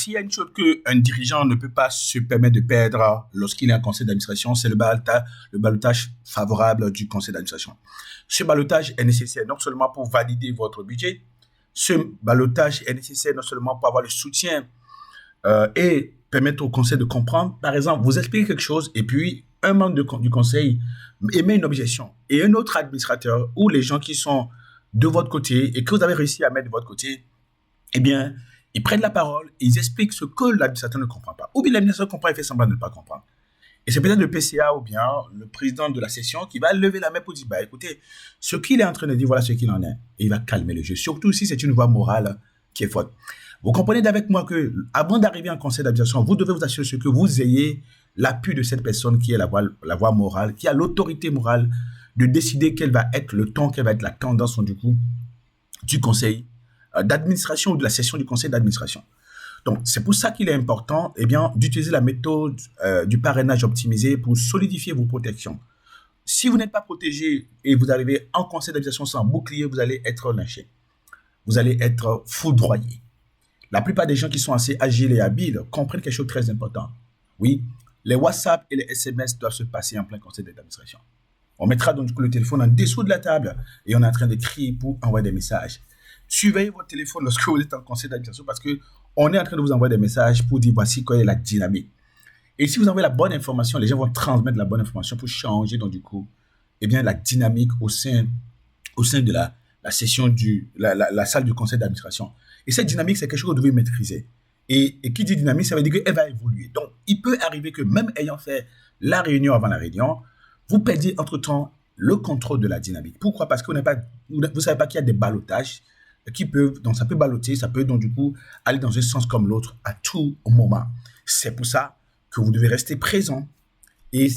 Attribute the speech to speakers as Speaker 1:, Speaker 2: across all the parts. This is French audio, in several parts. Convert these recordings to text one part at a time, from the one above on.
Speaker 1: s'il y a une chose qu'un dirigeant ne peut pas se permettre de perdre lorsqu'il est en conseil d'administration, c'est le ballottage favorable du conseil d'administration. Ce ballottage est nécessaire non seulement pour valider votre budget, ce ballottage est nécessaire non seulement pour avoir le soutien et permettre au conseil de comprendre. Par exemple, vous expliquez quelque chose et puis un membre du conseil émet une objection et un autre administrateur ou les gens qui sont de votre côté et que vous avez réussi à mettre de votre côté, eh bien, ils prennent la parole et ils expliquent ce que l'administrateur ne comprend pas. Ou bien l'administrateur comprend et fait semblant de ne pas comprendre. Et c'est peut-être le PCA ou bien le président de la session qui va lever la main pour dire, bah écoutez, ce qu'il est en train de dire, voilà ce qu'il en est. Et il va calmer le jeu. Surtout si c'est une voie morale qui est forte. Vous comprenez avec moi que avant d'arriver en conseil d'administration, vous devez vous assurer que vous ayez l'appui de cette personne qui est la voie morale, qui a l'autorité morale de décider quel va être le ton, quelle va être la tendance du coup du conseil d'administration ou de la session du conseil d'administration. Donc, c'est pour ça qu'il est important eh bien, d'utiliser la méthode du parrainage optimisé pour solidifier vos protections. Si vous n'êtes pas protégé et vous arrivez en conseil d'administration sans bouclier, vous allez être lynché. Vous allez être foudroyé. La plupart des gens qui sont assez agiles et habiles comprennent quelque chose de très important. Oui, les WhatsApp et les SMS doivent se passer en plein conseil d'administration. On mettra donc le téléphone en dessous de la table et on est en train de crier pour envoyer des messages. Surveillez votre téléphone lorsque vous êtes en conseil d'administration parce qu'on est en train de vous envoyer des messages pour dire voici quelle est la dynamique. Et si vous envoyez la bonne information, les gens vont transmettre la bonne information pour changer donc du coup eh bien, la dynamique au sein de la session, la salle du conseil d'administration. Et cette dynamique, c'est quelque chose que vous devez maîtriser. Et qui dit dynamique, ça veut dire qu'elle va évoluer. Donc, il peut arriver que même ayant fait la réunion avant la réunion, vous perdiez entre-temps le contrôle de la dynamique. Pourquoi? Parce que vous ne savez pas qu'il y a des ballottages qui peuvent, donc ça peut balloter, ça peut donc du coup aller dans un sens comme l'autre à tout moment. C'est pour ça que vous devez rester présent et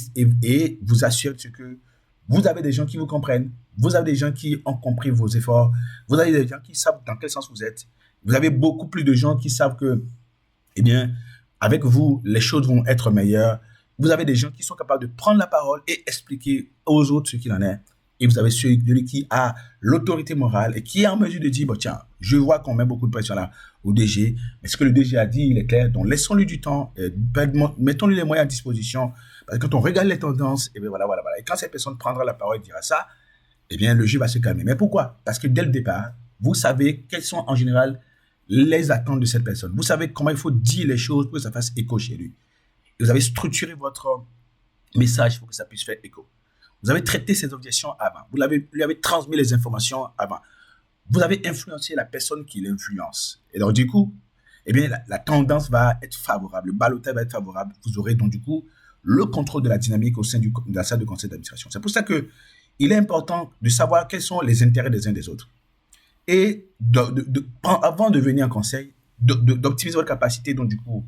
Speaker 1: vous assurer que vous avez des gens qui vous comprennent, vous avez des gens qui ont compris vos efforts, vous avez des gens qui savent dans quel sens vous êtes, vous avez beaucoup plus de gens qui savent que, eh bien, avec vous, les choses vont être meilleures. Vous avez des gens qui sont capables de prendre la parole et expliquer aux autres ce qu'il en est. Et vous avez celui qui a l'autorité morale et qui est en mesure de dire, bon, tiens, je vois qu'on met beaucoup de pression là au DG, mais ce que le DG a dit, il est clair, donc laissons-lui du temps, mettons-lui les moyens à disposition, parce que quand on regarde les tendances, et bien voilà. Et quand cette personne prendra la parole et dira ça, eh bien, le jeu va se calmer. Mais pourquoi? Parce que dès le départ, vous savez quelles sont en général les attentes de cette personne. Vous savez comment il faut dire les choses pour que ça fasse écho chez lui. Et vous avez structuré votre message pour que ça puisse faire écho. Vous avez traité ces objections avant. Lui avez transmis les informations avant. Vous avez influencé la personne qui l'influence. Et donc, du coup, eh bien, la tendance va être favorable. Le ballottage va être favorable. Vous aurez donc, du coup, le contrôle de la dynamique au sein de la salle de conseil d'administration. C'est pour ça qu'il est important de savoir quels sont les intérêts des uns des autres. Et avant de venir en conseil, d'optimiser votre capacité, donc, du coup,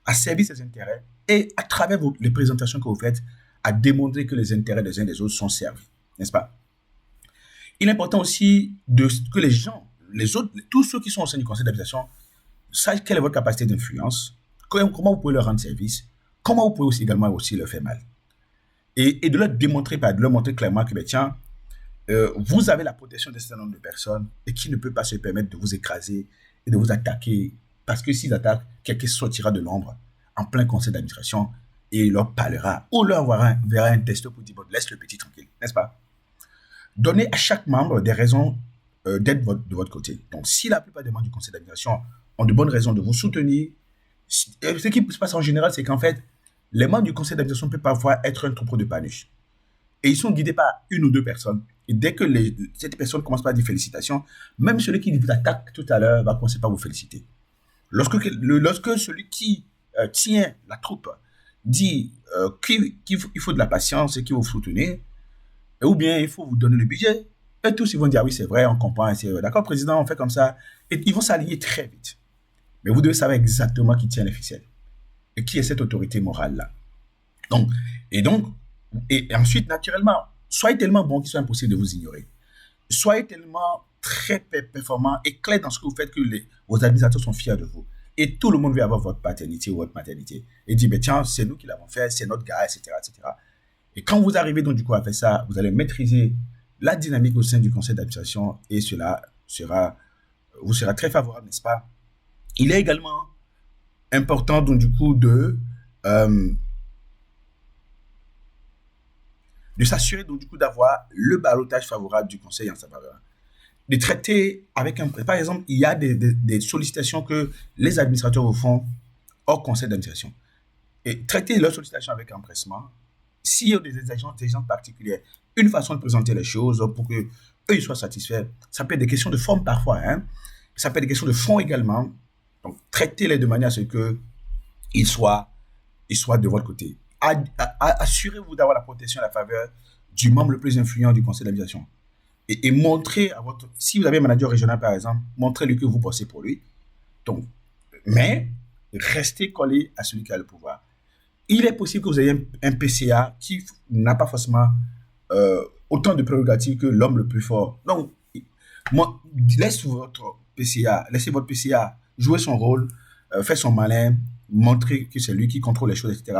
Speaker 1: à servir ces intérêts et à travers les présentations que vous faites, à démontrer que les intérêts des uns des autres sont servis, n'est-ce pas? Il est important aussi que les gens, les autres, tous ceux qui sont au sein du conseil d'administration, sachent quelle est votre capacité d'influence, comment vous pouvez leur rendre service, comment vous pouvez aussi également aussi leur faire mal. Et de leur démontrer, de leur montrer clairement que, tiens, vous avez la protection d'un certain nombre de personnes et qui ne peut pas se permettre de vous écraser et de vous attaquer, parce que s'ils attaquent, quelqu'un sortira de l'ombre en plein conseil d'administration et il leur parlera ou leur verra un texte pour dire bon, laisse le petit tranquille, n'est-ce pas? Donnez à chaque membre des raisons d'être de votre côté. Donc, si la plupart des membres du conseil d'administration ont de bonnes raisons de vous soutenir, ce qui se passe en général, c'est qu'en fait, les membres du conseil d'administration peuvent parfois être un troupeau de panuches. Et ils sont guidés par une ou deux personnes. Et dès que cette personne commence par dire félicitations, même celui qui vous attaque tout à l'heure va commencer par vous féliciter. Lorsque celui qui tient la troupe dit qu'il faut de la patience et qu'il faut vous soutenir, ou bien il faut vous donner le budget, et tous ils vont dire, ah oui, c'est vrai, on comprend, d'accord, président, on fait comme ça. Et ils vont s'aligner très vite. Mais vous devez savoir exactement qui tient les ficelles et qui est cette autorité morale-là. Et ensuite, naturellement, soyez tellement bon qu'il soit impossible de vous ignorer. Soyez tellement très performant et clair dans ce que vous faites que vos administrateurs sont fiers de vous. Et tout le monde veut avoir votre paternité ou votre maternité. Et dit, tiens, c'est nous qui l'avons fait, c'est notre gars, etc., etc. Et quand vous arrivez donc du coup à faire ça, vous allez maîtriser la dynamique au sein du conseil d'administration et cela vous sera très favorable, n'est-ce pas? Il est également important donc du coup euh, de s'assurer donc du coup d'avoir le balotage favorable du conseil en sa faveur. De traiter avec un... Par exemple, il y a des sollicitations que les administrateurs vous font hors conseil d'administration. Et traiter leurs sollicitations avec empressement, s'il y a des exigences particulières, une façon de présenter les choses pour que eux ils soient satisfaits, ça peut être des questions de forme parfois, hein. Ça peut être des questions de fond également. Donc, traitez-les de manière à ce que soient, ils soient de votre côté. Assurez-vous d'avoir la protection et la faveur du membre le plus influent du conseil d'administration. Et montrez à votre... Si vous avez un manager régional, par exemple, montrez-lui que vous bossez pour lui. Donc, mais restez collé à celui qui a le pouvoir. Il est possible que vous ayez un PCA qui n'a pas forcément autant de prérogatives que l'homme le plus fort. Donc, moi, laissez votre PCA jouer son rôle, faire son malin, montrer que c'est lui qui contrôle les choses, etc.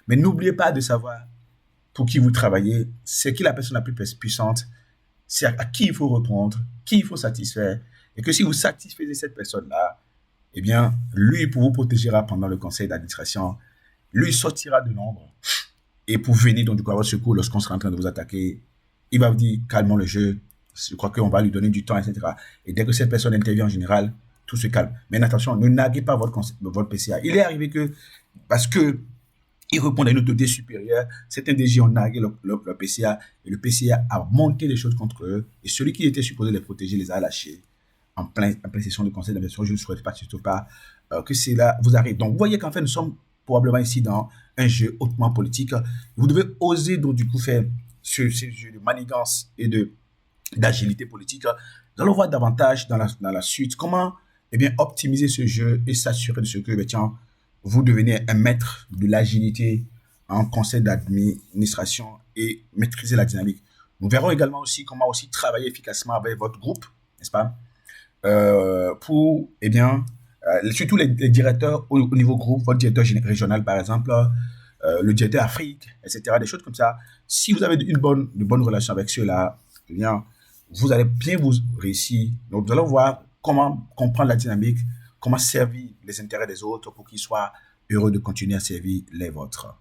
Speaker 1: Mais n'oubliez pas de savoir pour qui vous travaillez, c'est qui la personne la plus puissante, c'est à qui il faut répondre, qui il faut satisfaire, et que si vous satisfaisez cette personne-là, eh bien, lui, pour vous protégera pendant le conseil d'administration, lui sortira de l'ombre et pour venir donc du coup à votre secours lorsqu'on sera en train de vous attaquer, il va vous dire calmons le jeu, je crois qu'on va lui donner du temps, etc. Et dès que cette personne intervient en général, tout se calme. Mais attention, ne naguez pas votre PCA. Il est arrivé que, parce que il répond à une autorité supérieure, certains DG ont nargué le PCA et le PCA a monté des choses contre eux et celui qui était supposé les protéger les a lâchés en pleine session de conseil d'administration. Je ne souhaite pas, surtout pas, que cela vous arrive. Donc, vous voyez qu'en fait, nous sommes probablement ici dans un jeu hautement politique. Vous devez oser donc du coup faire ce jeu de manigance et d'agilité politique. Nous allons voir davantage dans la suite comment optimiser ce jeu et s'assurer de ce que tiens, vous devenez un maître de l'agilité en conseil d'administration et maîtriser la dynamique. Nous verrons également aussi comment aussi travailler efficacement avec votre groupe, n'est-ce pas, pour, surtout les directeurs au niveau groupe, votre directeur régional par exemple, le directeur Afrique, etc., des choses comme ça. Si vous avez de bonnes relations avec ceux-là, eh bien, vous allez bien vous réussir. Donc, nous allons voir comment comprendre la dynamique, comment servir les intérêts des autres pour qu'ils soient heureux de continuer à servir les vôtres.